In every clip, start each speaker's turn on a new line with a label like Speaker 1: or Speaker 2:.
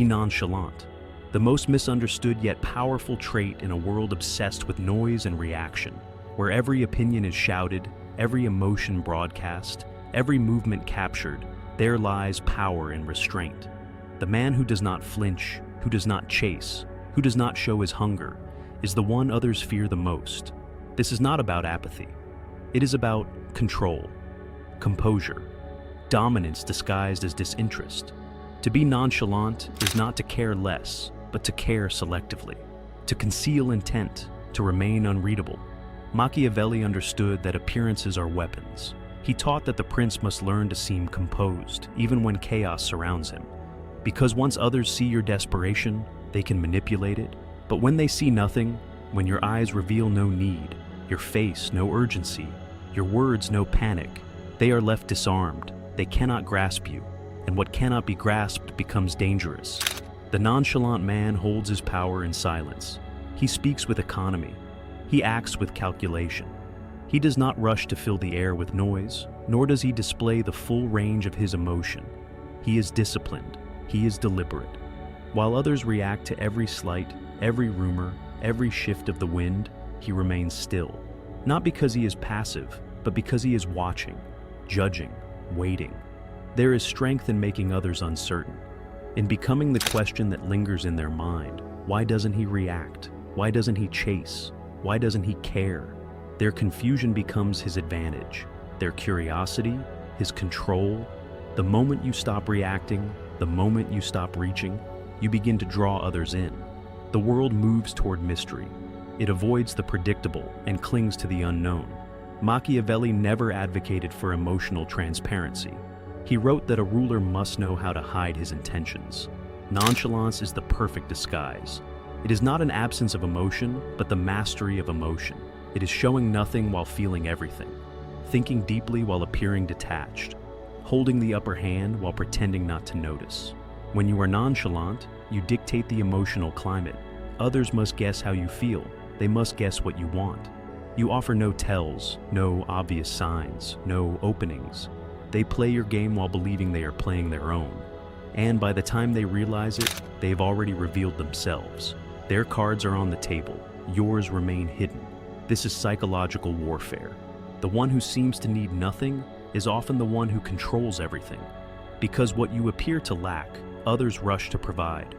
Speaker 1: Be nonchalant, the most misunderstood yet powerful trait in a world obsessed with noise and reaction, where every opinion is shouted, every emotion broadcast, every movement captured. There lies power in restraint. The man who does not flinch, who does not chase, who does not show his hunger, is the one others fear the most. This is not about apathy. It is about control, composure, dominance disguised as disinterest. To be nonchalant is not to care less, but to care selectively, to conceal intent, to remain unreadable. Machiavelli understood that appearances are weapons. He taught that the prince must learn to seem composed, even when chaos surrounds him. Because once others see your desperation, they can manipulate it. But when they see nothing, when your eyes reveal no need, your face no urgency, your words no panic, they are left disarmed. They cannot grasp you, and what cannot be grasped becomes dangerous. The nonchalant man holds his power in silence. He speaks with economy. He acts with calculation. He does not rush to fill the air with noise, nor does he display the full range of his emotion. He is disciplined. He is deliberate. While others react to every slight, every rumor, every shift of the wind, he remains still. Not because he is passive, but because he is watching, judging, waiting. There is strength in making others uncertain, in becoming the question that lingers in their mind. Why doesn't he react? Why doesn't he chase? Why doesn't he care? Their confusion becomes his advantage. Their curiosity, his control. The moment you stop reacting, the moment you stop reaching, you begin to draw others in. The world moves toward mystery. It avoids the predictable and clings to the unknown. Machiavelli never advocated for emotional transparency. He wrote that a ruler must know how to hide his intentions. Nonchalance is the perfect disguise. It is not an absence of emotion, but the mastery of emotion. It is showing nothing while feeling everything, thinking deeply while appearing detached, holding the upper hand while pretending not to notice. When you are nonchalant, you dictate the emotional climate. Others must guess how you feel. They must guess what you want. You offer no tells, no obvious signs, no openings. They play your game while believing they are playing their own. And by the time they realize it, they've already revealed themselves. Their cards are on the table. Yours remain hidden. This is psychological warfare. The one who seems to need nothing is often the one who controls everything. Because what you appear to lack, others rush to provide.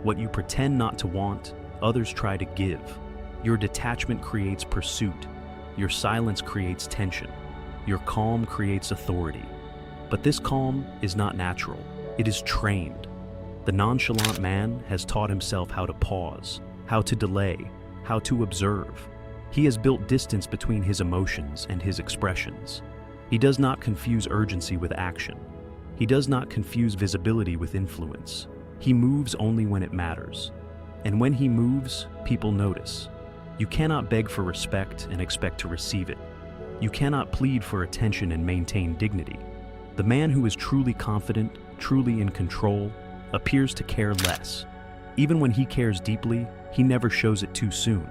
Speaker 1: What you pretend not to want, others try to give. Your detachment creates pursuit. Your silence creates tension. Your calm creates authority. But this calm is not natural. It is trained. The nonchalant man has taught himself how to pause, how to delay, how to observe. He has built distance between his emotions and his expressions. He does not confuse urgency with action. He does not confuse visibility with influence. He moves only when it matters. And when he moves, people notice. You cannot beg for respect and expect to receive it. You cannot plead for attention and maintain dignity. The man who is truly confident, truly in control, appears to care less. Even when he cares deeply, he never shows it too soon.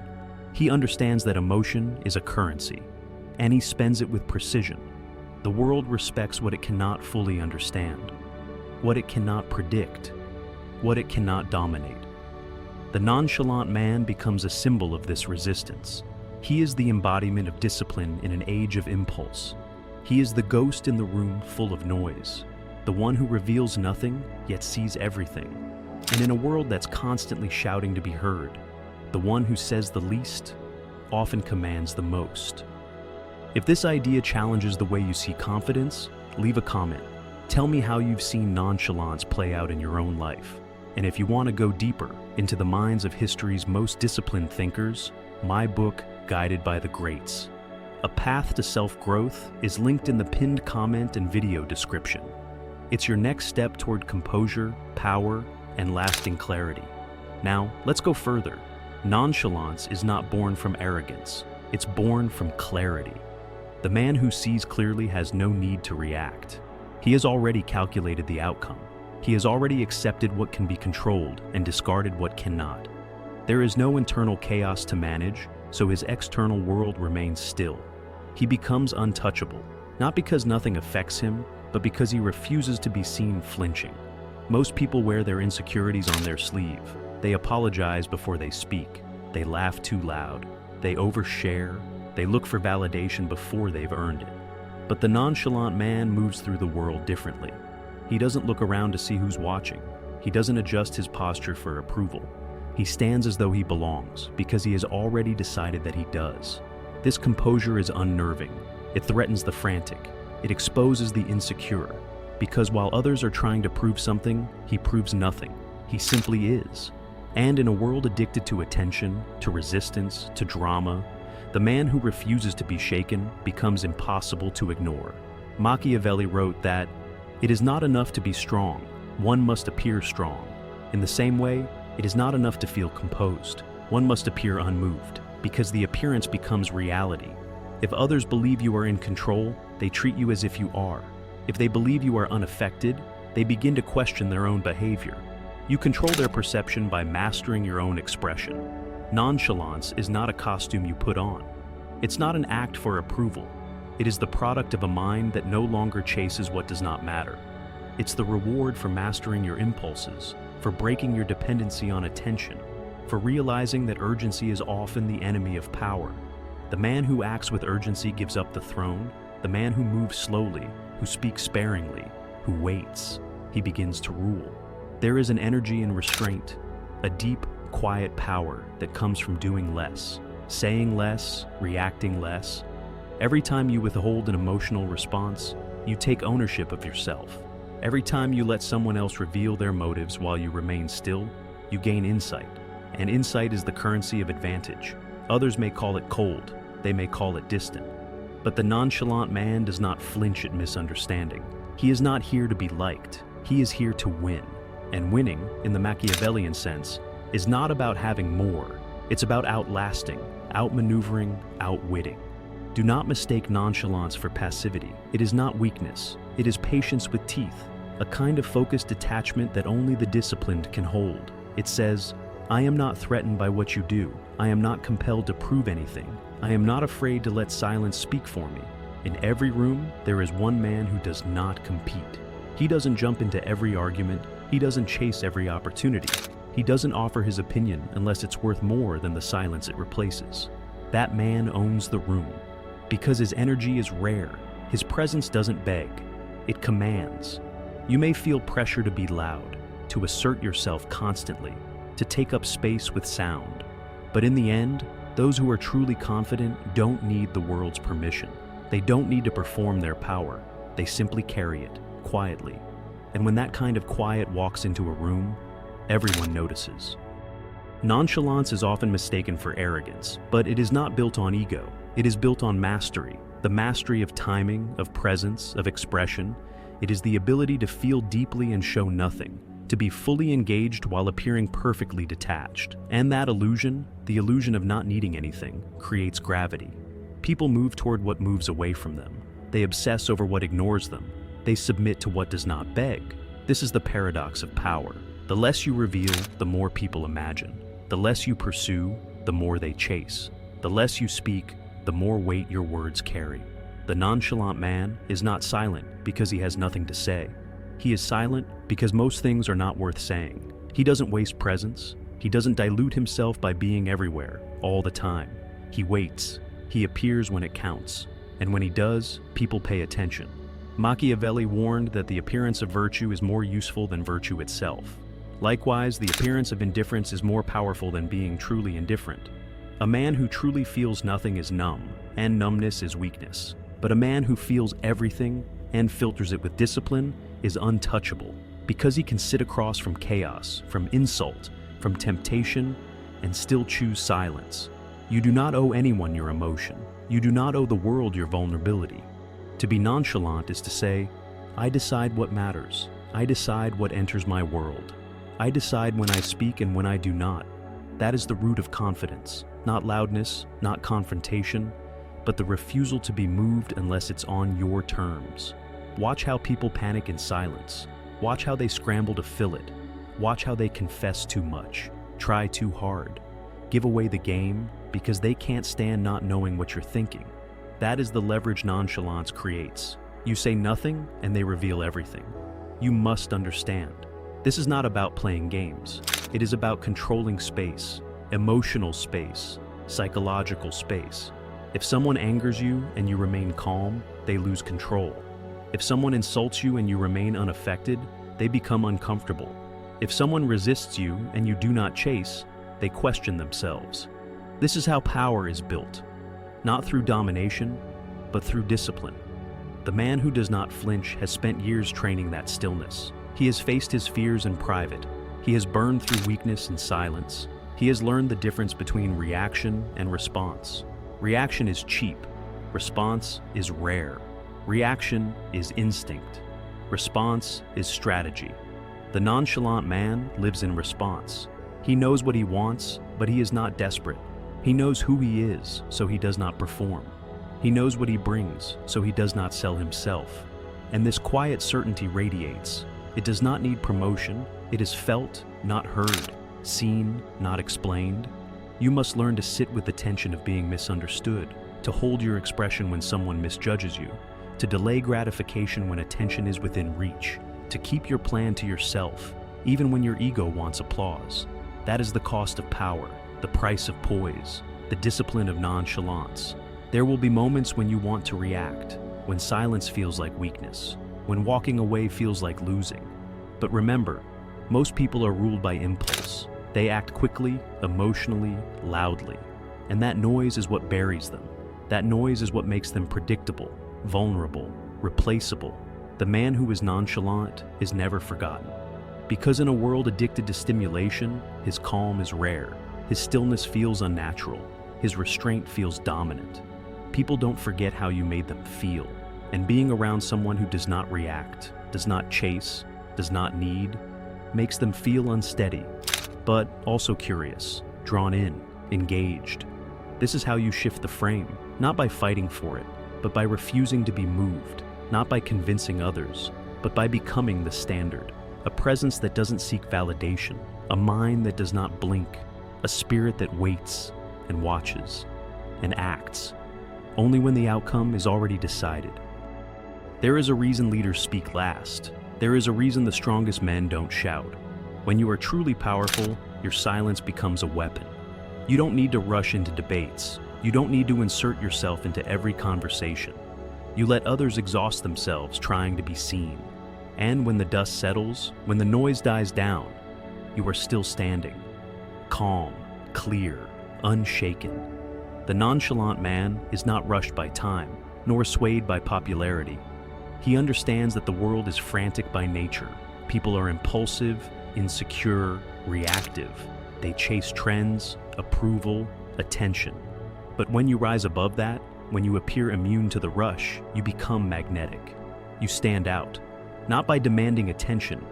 Speaker 1: He understands that emotion is a currency, and he spends it with precision. The world respects what it cannot fully understand, what it cannot predict, what it cannot dominate. The nonchalant man becomes a symbol of this resistance. He is the embodiment of discipline in an age of impulse. He is the ghost in the room full of noise, the one who reveals nothing yet sees everything. And in a world that's constantly shouting to be heard, the one who says the least often commands the most. If this idea challenges the way you see confidence, leave a comment. Tell me how you've seen nonchalance play out in your own life. And if you want to go deeper into the minds of history's most disciplined thinkers, my book, Guided by the Greats, A Path to Self-Growth, is linked in the pinned comment and video description. It's your next step toward composure, power, and lasting clarity. Now, let's go further. Nonchalance is not born from arrogance. It's born from clarity. The man who sees clearly has no need to react. He has already calculated the outcome. He has already accepted what can be controlled and discarded what cannot. There is no internal chaos to manage, so his external world remains still. He becomes untouchable, not because nothing affects him, but because he refuses to be seen flinching. Most people wear their insecurities on their sleeve. They apologize before they speak. They laugh too loud. They overshare. They look for validation before they've earned it. But the nonchalant man moves through the world differently. He doesn't look around to see who's watching. He doesn't adjust his posture for approval. He stands as though he belongs, because he has already decided that he does. This composure is unnerving. It threatens the frantic. It exposes the insecure. Because while others are trying to prove something, he proves nothing. He simply is. And in a world addicted to attention, to resistance, to drama, the man who refuses to be shaken becomes impossible to ignore. Machiavelli wrote that, "It is not enough to be strong, one must appear strong. In the same way, it is not enough to feel composed, one must appear unmoved, because the appearance becomes reality. If others believe you are in control, they treat you as if you are. If they believe you are unaffected, they begin to question their own behavior. You control their perception by mastering your own expression. Nonchalance is not a costume you put on. It's not an act for approval. It is the product of a mind that no longer chases what does not matter. It's the reward for mastering your impulses, for breaking your dependency on attention, for realizing that urgency is often the enemy of power. The man who acts with urgency gives up the throne. The man who moves slowly, who speaks sparingly, who waits, he begins to rule. There is an energy in restraint, a deep, quiet power that comes from doing less, saying less, reacting less. Every time you withhold an emotional response, you take ownership of yourself. Every time you let someone else reveal their motives while you remain still, you gain insight. And insight is the currency of advantage. Others may call it cold, they may call it distant. But the nonchalant man does not flinch at misunderstanding. He is not here to be liked. He is here to win. And winning, in the Machiavellian sense, is not about having more. It's about outlasting, outmaneuvering, outwitting. Do not mistake nonchalance for passivity. It is not weakness. It is patience with teeth, a kind of focused detachment that only the disciplined can hold. It says, "I am not threatened by what you do. I am not compelled to prove anything. I am not afraid to let silence speak for me. In every room, there is one man who does not compete. He doesn't jump into every argument. He doesn't chase every opportunity. He doesn't offer his opinion unless it's worth more than the silence it replaces. That man owns the room. Because his energy is rare, his presence doesn't beg, it commands. You may feel pressure to be loud, to assert yourself constantly, to take up space with sound. But in the end, those who are truly confident don't need the world's permission. They don't need to perform their power. They simply carry it, quietly. And when that kind of quiet walks into a room, everyone notices. Nonchalance is often mistaken for arrogance, but it is not built on ego. It is built on mastery, the mastery of timing, of presence, of expression. It is the ability to feel deeply and show nothing, to be fully engaged while appearing perfectly detached. And that illusion, the illusion of not needing anything, creates gravity. People move toward what moves away from them. They obsess over what ignores them. They submit to what does not beg. This is the paradox of power. The less you reveal, the more people imagine. The less you pursue, the more they chase. The less you speak, the more weight your words carry. The nonchalant man is not silent because he has nothing to say. He is silent because most things are not worth saying. He doesn't waste presence. He doesn't dilute himself by being everywhere, all the time. He waits. He appears when it counts. And when he does, people pay attention. Machiavelli warned that the appearance of virtue is more useful than virtue itself. Likewise, the appearance of indifference is more powerful than being truly indifferent. A man who truly feels nothing is numb, and numbness is weakness. But a man who feels everything and filters it with discipline is untouchable, because he can sit across from chaos, from insult, from temptation, and still choose silence. You do not owe anyone your emotion. You do not owe the world your vulnerability. To be nonchalant is to say, I decide what matters. I decide what enters my world. I decide when I speak and when I do not. That is the root of confidence. Not loudness, not confrontation, but the refusal to be moved unless it's on your terms. Watch how people panic in silence. Watch how they scramble to fill it. Watch how they confess too much, try too hard, give away the game because they can't stand not knowing what you're thinking. That is the leverage nonchalance creates. You say nothing and they reveal everything. You must understand. This is not about playing games. It is about controlling space, emotional space, psychological space. If someone angers you and you remain calm, they lose control. If someone insults you and you remain unaffected, they become uncomfortable. If someone resists you and you do not chase, they question themselves. This is how power is built, not through domination, but through discipline. The man who does not flinch has spent years training that stillness. He has faced his fears in private. He has burned through weakness and silence. He has learned the difference between reaction and response. Reaction is cheap. Response is rare. Reaction is instinct. Response is strategy. The nonchalant man lives in response. He knows what he wants, but he is not desperate. He knows who he is, so he does not perform. He knows what he brings, so he does not sell himself. And this quiet certainty radiates. It does not need promotion. It is felt, not heard, seen, not explained. You must learn to sit with the tension of being misunderstood, to hold your expression when someone misjudges you, to delay gratification when attention is within reach, to keep your plan to yourself, even when your ego wants applause. That is the cost of power, the price of poise, the discipline of nonchalance. There will be moments when you want to react, when silence feels like weakness, when walking away feels like losing. But remember, most people are ruled by impulse. They act quickly, emotionally, loudly. And that noise is what buries them. That noise is what makes them predictable, vulnerable, replaceable. The man who is nonchalant is never forgotten. Because in a world addicted to stimulation, his calm is rare. His stillness feels unnatural. His restraint feels dominant. People don't forget how you made them feel. And being around someone who does not react, does not chase, does not need, makes them feel unsteady, but also curious, drawn in, engaged. This is how you shift the frame, not by fighting for it, but by refusing to be moved, not by convincing others, but by becoming the standard. A presence that doesn't seek validation, a mind that does not blink, a spirit that waits and watches and acts, only when the outcome is already decided. There is a reason leaders speak last. There is a reason the strongest men don't shout. When you are truly powerful, your silence becomes a weapon. You don't need to rush into debates. You don't need to insert yourself into every conversation. You let others exhaust themselves trying to be seen. And when the dust settles, when the noise dies down, you are still standing. Calm, clear, unshaken. The nonchalant man is not rushed by time, nor swayed by popularity. He understands that the world is frantic by nature. People are impulsive, insecure, reactive. They chase trends, approval, attention. But when you rise above that, when you appear immune to the rush, you become magnetic. You stand out, not by demanding attention,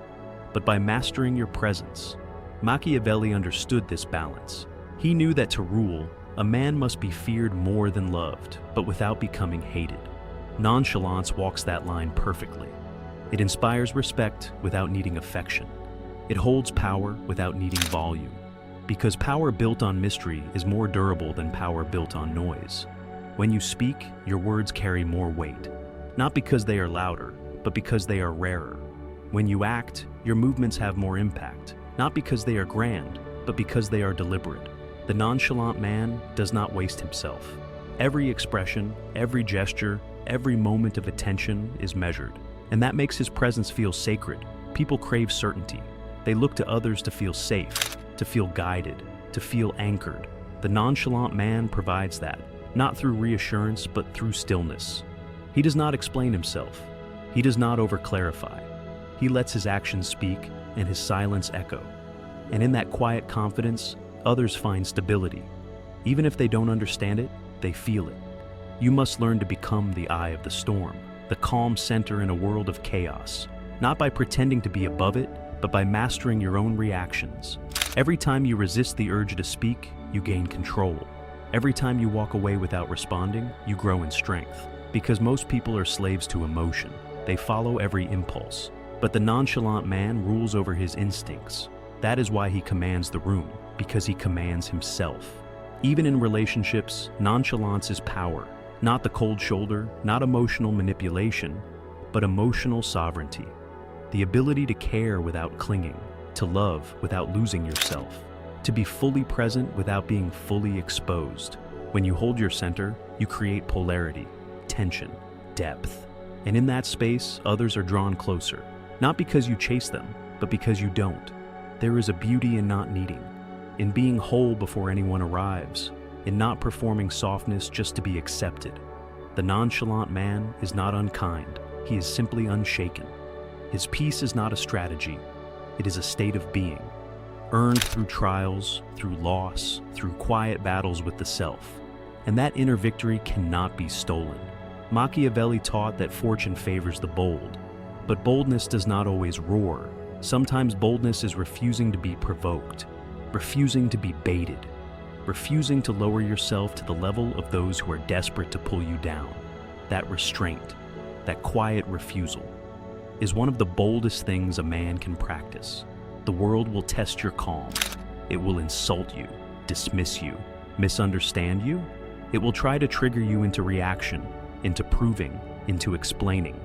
Speaker 1: but by mastering your presence. Machiavelli understood this balance. He knew that to rule, a man must be feared more than loved, but without becoming hated. Nonchalance walks that line perfectly. It inspires respect without needing affection. It holds power without needing volume. Because power built on mystery is more durable than power built on noise. When you speak, your words carry more weight. Not because they are louder, but because they are rarer. When you act, your movements have more impact. Not because they are grand, but because they are deliberate. The nonchalant man does not waste himself. Every expression, every gesture, every moment of attention is measured. And that makes his presence feel sacred. People crave certainty. They look to others to feel safe, to feel guided, to feel anchored. The nonchalant man provides that, not through reassurance, but through stillness. He does not explain himself. He does not over-clarify. He lets his actions speak and his silence echo. And in that quiet confidence, others find stability. Even if they don't understand it, they feel it. You must learn to become the eye of the storm, the calm center in a world of chaos, not by pretending to be above it, but by mastering your own reactions. Every time you resist the urge to speak, you gain control. Every time you walk away without responding, you grow in strength. Because most people are slaves to emotion. They follow every impulse. But the nonchalant man rules over his instincts. That is why he commands the room, because he commands himself. Even in relationships, nonchalance is power. Not the cold shoulder, not emotional manipulation, but emotional sovereignty. the ability to care without clinging, to love without losing yourself, to be fully present without being fully exposed. When you hold your center, you create polarity, tension, depth. And in that space, others are drawn closer, not because you chase them, but because you don't. There is a beauty in not needing, in being whole before anyone arrives, in not performing softness just to be accepted. The nonchalant man is not unkind, he is simply unshaken. His peace is not a strategy, it is a state of being, earned through trials, through loss, through quiet battles with the self. And that inner victory cannot be stolen. Machiavelli taught that fortune favors the bold, but boldness does not always roar. Sometimes boldness is refusing to be provoked, refusing to be baited, refusing to lower yourself to the level of those who are desperate to pull you down. That restraint, that quiet refusal, is one of the boldest things a man can practice. The world will test your calm. It will insult you, dismiss you, misunderstand you. It will try to trigger you into reaction, into proving, into explaining.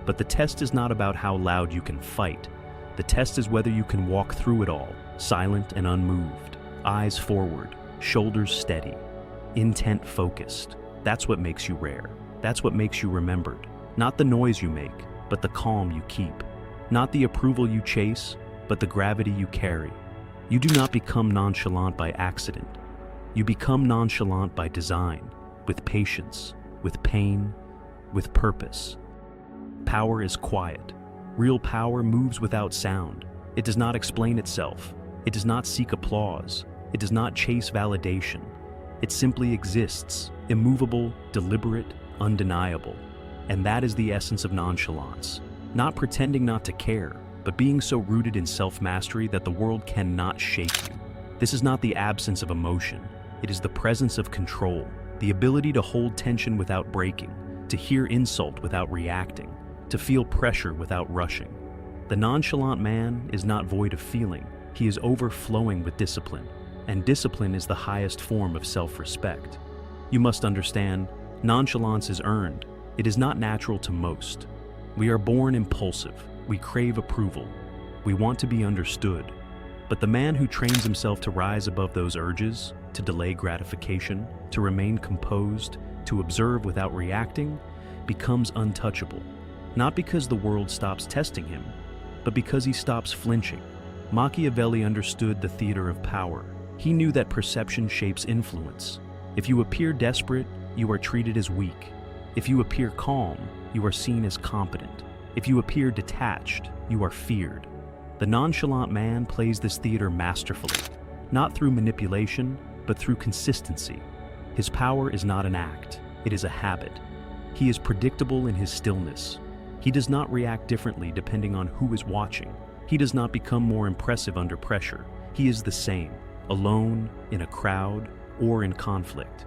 Speaker 1: But the test is not about how loud you can fight. The test is whether you can walk through it all, silent and unmoved, eyes forward, shoulders steady, intent focused. That's what makes you rare. That's what makes you remembered. Not the noise you make, but the calm you keep. Not the approval you chase, but the gravity you carry. You do not become nonchalant by accident. You become nonchalant by design, with patience, with pain, with purpose. Power is quiet. Real power moves without sound. It does not explain itself. It does not seek applause. It does not chase validation. It simply exists, immovable, deliberate, undeniable. And that is the essence of nonchalance. Not pretending not to care, but being so rooted in self-mastery that the world cannot shake you. This is not the absence of emotion. It is the presence of control, the ability to hold tension without breaking, to hear insult without reacting, to feel pressure without rushing. The nonchalant man is not void of feeling. He is overflowing with discipline, and discipline is the highest form of self-respect. You must understand, nonchalance is earned. It is not natural to most. We are born impulsive. We crave approval. We want to be understood. But the man who trains himself to rise above those urges, to delay gratification, to remain composed, to observe without reacting, becomes untouchable. Not because the world stops testing him, but because he stops flinching. Machiavelli understood the theater of power. He knew that perception shapes influence. If you appear desperate, you are treated as weak. If you appear calm, you are seen as competent. If you appear detached, you are feared. The nonchalant man plays this theater masterfully, not through manipulation, but through consistency. His power is not an act, it is a habit. He is predictable in his stillness. He does not react differently depending on who is watching. He does not become more impressive under pressure. He is the same, alone, in a crowd, or in conflict.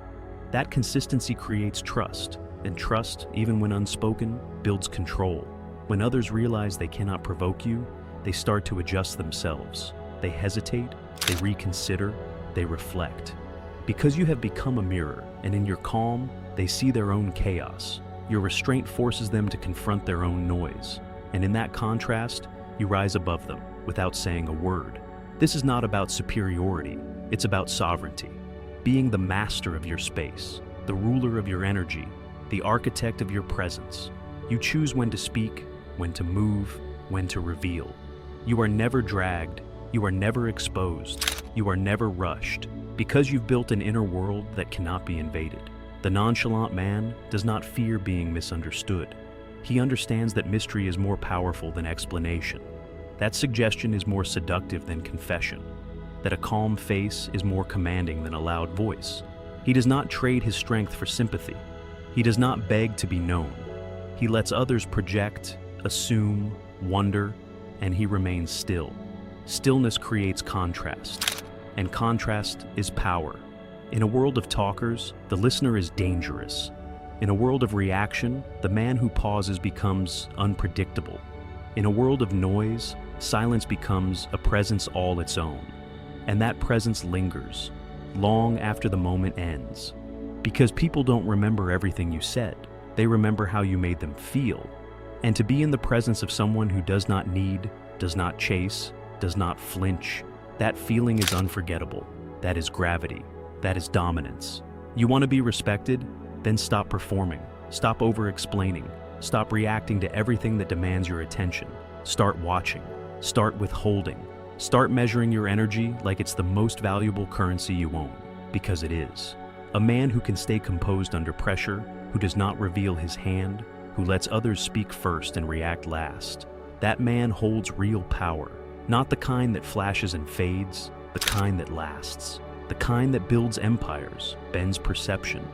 Speaker 1: That consistency creates trust, and trust, even when unspoken, builds control. When others realize they cannot provoke you, they start to adjust themselves. They hesitate, they reconsider, they reflect. Because you have become a mirror, and in your calm, they see their own chaos. Your restraint forces them to confront their own noise. And in that contrast, you rise above them without saying a word. This is not about superiority, it's about sovereignty. Being the master of your space, the ruler of your energy, the architect of your presence. You choose when to speak, when to move, when to reveal. You are never dragged, you are never exposed, you are never rushed, because you've built an inner world that cannot be invaded. The nonchalant man does not fear being misunderstood. He understands that mystery is more powerful than explanation. That suggestion is more seductive than confession. That a calm face is more commanding than a loud voice. He does not trade his strength for sympathy. He does not beg to be known. He lets others project, assume, wonder, and he remains still. Stillness creates contrast, and contrast is power. In a world of talkers, the listener is dangerous. In a world of reaction, the man who pauses becomes unpredictable. In a world of noise, silence becomes a presence all its own. And that presence lingers, long after the moment ends. Because people don't remember everything you said. They remember how you made them feel. And to be in the presence of someone who does not need, does not chase, does not flinch, that feeling is unforgettable. That is gravity. That is dominance. You want to be respected? Then stop performing. Stop over-explaining. Stop reacting to everything that demands your attention. Start watching. Start withholding. Start measuring your energy like it's the most valuable currency you own, because it is. A man who can stay composed under pressure, who does not reveal his hand, who lets others speak first and react last. That man holds real power, not the kind that flashes and fades, the kind that lasts, the kind that builds empires, bends perception,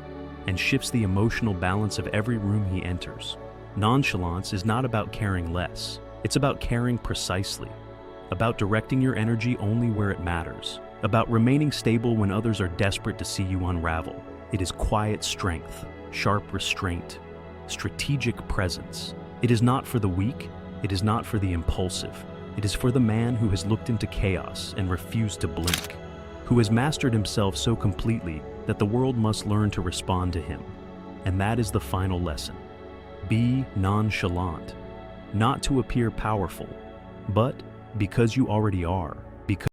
Speaker 1: and shifts the emotional balance of every room he enters. Nonchalance is not about caring less, it's about caring precisely, about directing your energy only where it matters, about remaining stable when others are desperate to see you unravel. It is quiet strength, sharp restraint, strategic presence. It is not for the weak, it is not for the impulsive. It is for the man who has looked into chaos and refused to blink, who has mastered himself so completely that the world must learn to respond to him. And that is the final lesson. Be nonchalant, not to appear powerful, but because you already are.